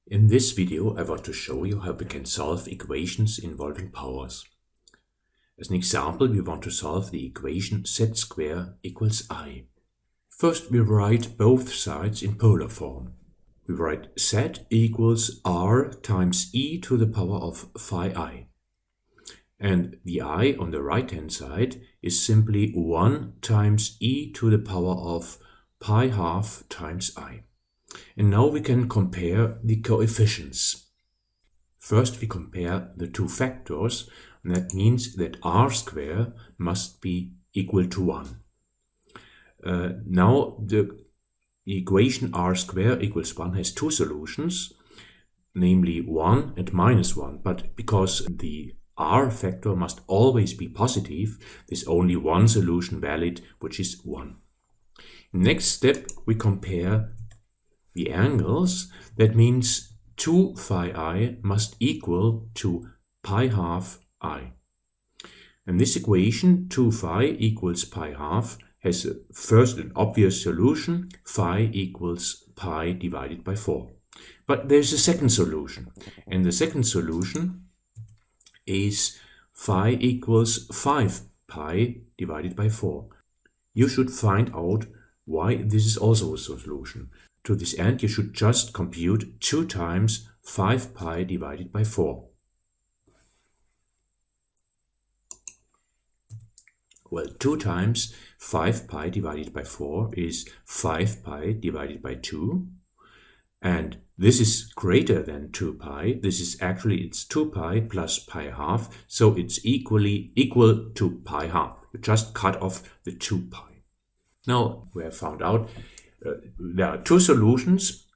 In this video I want to show you how we can solve equations involving powers. As an example, we want to solve the equation z squared equals I. First we write both sides in polar form. We write z equals r times e to the power of phi I. And the I on the right hand side is simply 1 times e to the power of pi half times I. And now we can compare the coefficients. First we compare the two factors, and that means that r squared must be equal to 1. Now the equation r squared equals 1 has two solutions, namely 1 and minus 1, but because the r factor must always be positive, there's only one solution valid, which is 1. Next step, we compare the angles. That means 2 phi I must equal to pi half I. And this equation, 2 phi equals pi half, has first an obvious solution, phi equals pi divided by 4. But there's a second solution, and the second solution is phi equals 5 pi divided by 4. You should find out why this is also a solution. To this end, you should just compute 2 times 5 pi divided by 4. Well, 2 times 5 pi divided by 4 is 5 pi divided by 2. And this is greater than 2 pi. This is actually, it's 2 pi plus pi half. So it's equal to pi half. You just cut off the 2 pi. Now we have found out there are two solutions,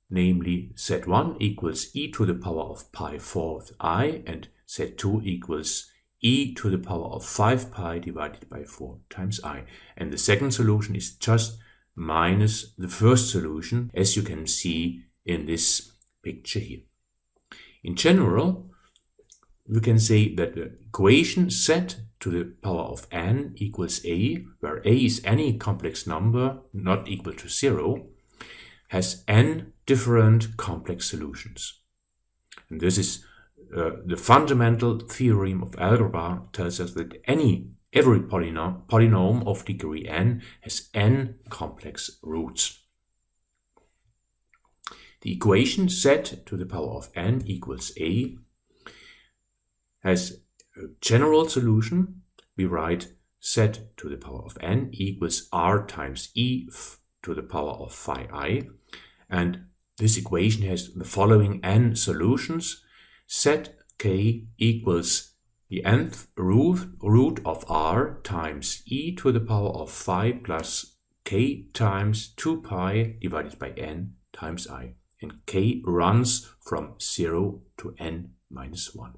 namely z1 equals e to the power of pi fourth I, and z2 equals e to the power of 5 pi divided by 4 times I. And the second solution is just minus the first solution, as you can see in this picture here. In general, we can say that the equation z to the power of n equals a, where a is any complex number not equal to 0, has n different complex solutions. And this is the fundamental theorem of algebra, tells us that every polynomial of degree n has n complex roots. The equation z to the power of n equals a has a general solution. We write z to the power of n equals r times e to the power of phi I. And this equation has the following n solutions. Zk equals the nth root of r times e to the power of phi plus k times 2 pi divided by n times I. And k runs from 0 to n minus 1.